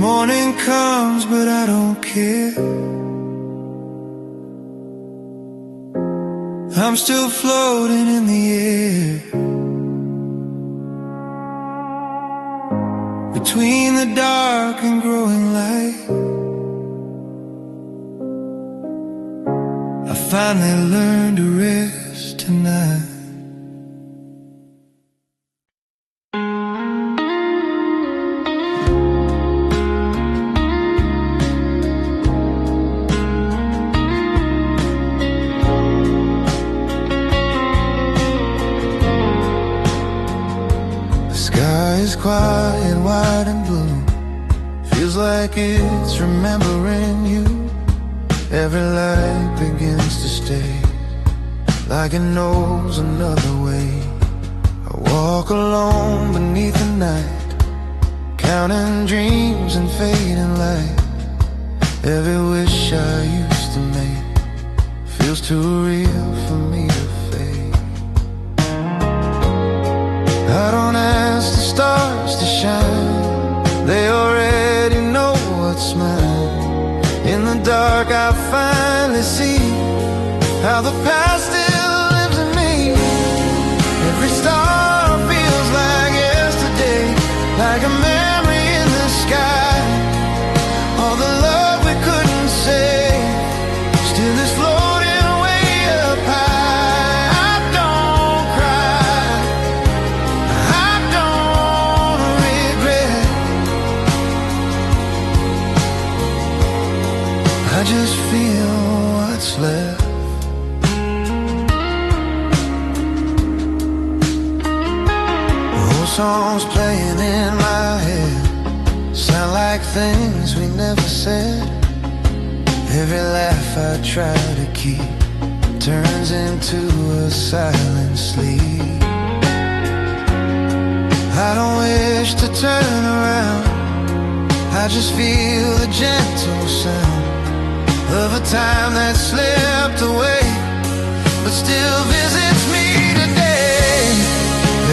Morning comes but I don't care. I'm still floating in the air, between the dark and growing light. I finally learned to rest tonight. It's quiet, white and blue. Feels like it's remembering you. Every light begins to stay, like it knows another way. I walk alone beneath the night, counting dreams and fading light. Every wish I used to make feels too real for me to fake. I don't ask the stars to shine, they already know what's mine. In the dark I finally see how the past still lives in me. Every star feels like yesterday, like a memory in the sky. All the love we couldn't say just feel what's left. Old songs playing in my head sound like things we never said. Every laugh I try to keep turns into a silent sleep. I don't wish to turn around, I just feel the gentle sound of a time that slipped away, but still visits me today.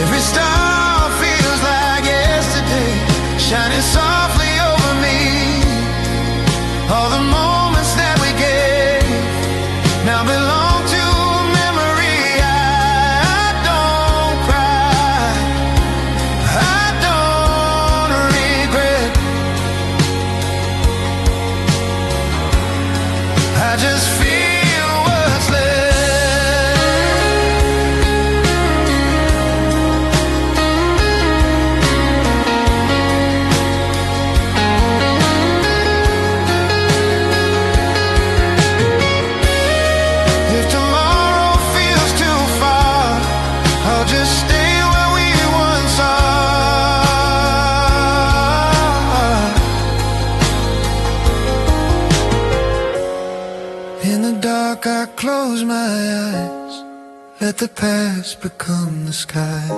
Every star feels like yesterday, shining softly over me. All the moments that we gave now belong to a memory. I don't cry, I don't regret. I just feel what's If tomorrow feels too far, I'll just stay where we once are. In the dark I close my eyes, let the past become the sky.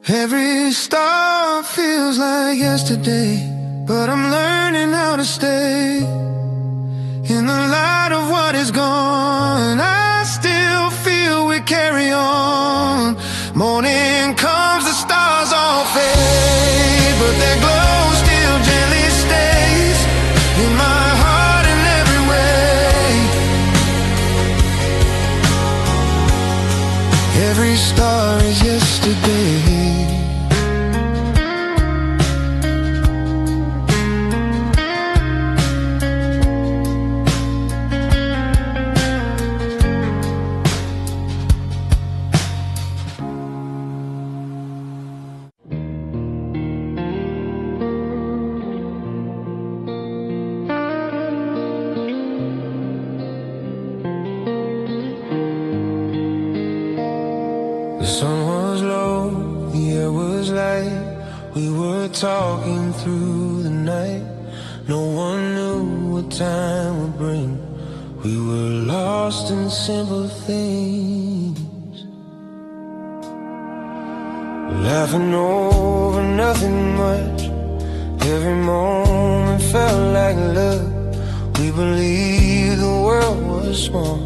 Every star feels like yesterday, but I'm learning how to stay. In the light of what is gone, I still feel we carry on. Morning comes, the stars all fade, but their glow still gently stays in my heart in every way. Every star is yesterday. The sun was low, the air was light. We were talking through the night. No one knew what time would bring. We were lost in simple things, laughing over nothing much. Every moment felt like love. We believed the world was small,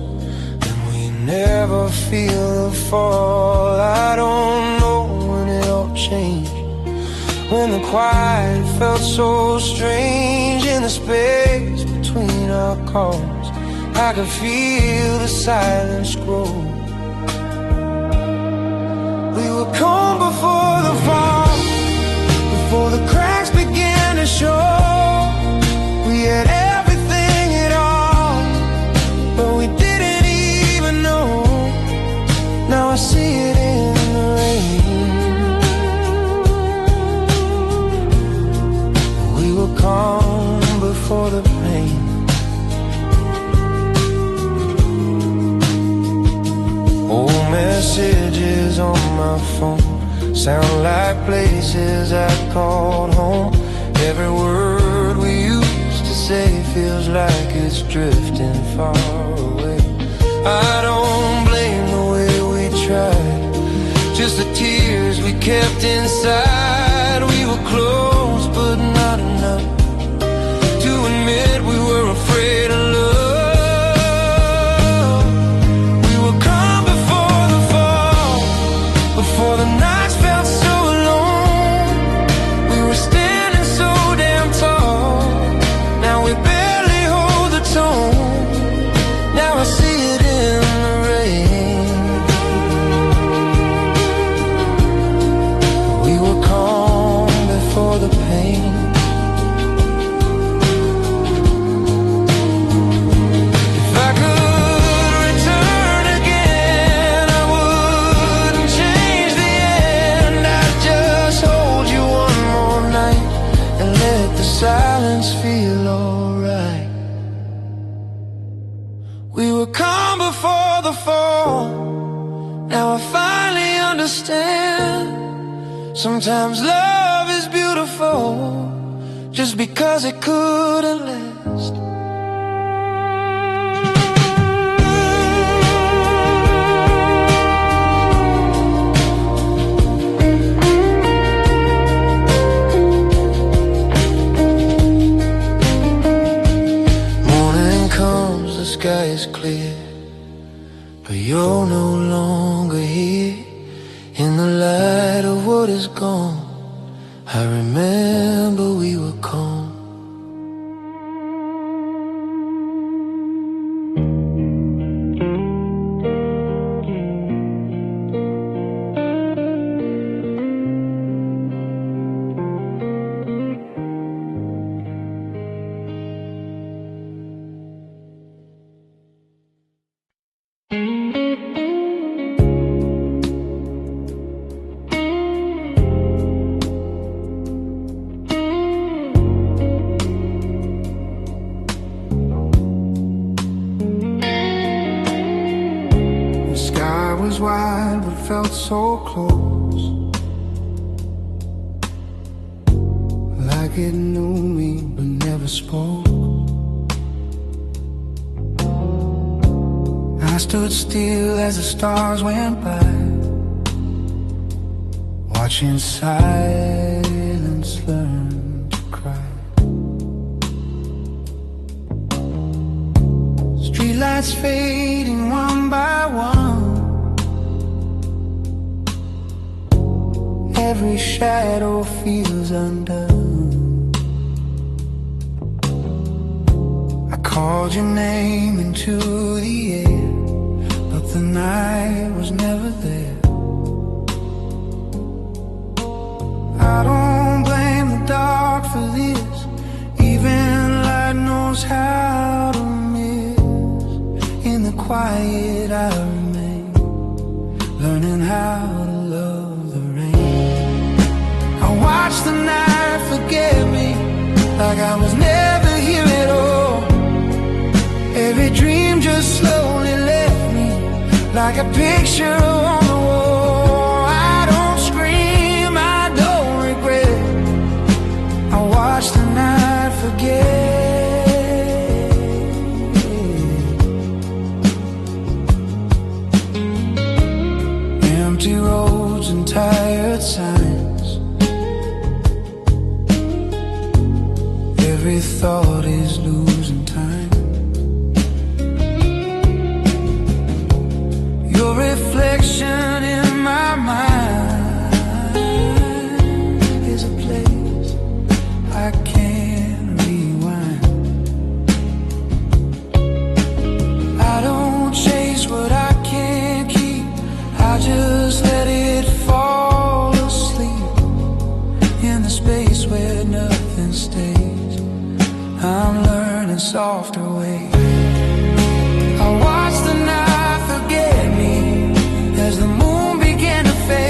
never feel the fall. I don't know when it all changed, when the quiet felt so strange. In the space between our calls, I could feel the silence grow. We were calm before the fall, before the cracks began to show. We had everything at all, but we didn't even know. Now I see it in the rain. We were calm before the pain. Old messages on my phone sound like places I called home. Every word we used to say feels like it's drifting far away. I don't blame the way we tried, just the tears we kept inside. We were close, but not enough to admit we were afraid of love. We were calm before the fall, before the nights felt so alone. We were standing so damn tall, now we barely hold the tone. Now I see it in the rain. We were calm before silence feel alright. We were calm before the fall. Now I finally understand. Sometimes love is beautiful just because it couldn't last. Morning comes, the sky is clear, but you're no longer here. In the light of what is gone, I remember we were calm. Wide but felt so close, like it knew me but never spoke. I stood still as the stars went by, watching silence learn to cry. Streetlights fading one by one, every shadow feels undone. I called your name into the air, but the night was never there. I don't blame the dark for this, even light knows how to miss. In the quiet I remain, learning how to love the rain. Watch the night forget me, like I was never here at all. Every dream just slowly left me, like a picture on the wall. I don't scream, I don't regret. I watch the night forget. Empty roads and tired signs, every thought is losing time. Your reflection in my mind is a place I can't rewind. I don't chase what I can't keep, I just let it fall asleep in the space where nothing stays. I'm learning softer ways.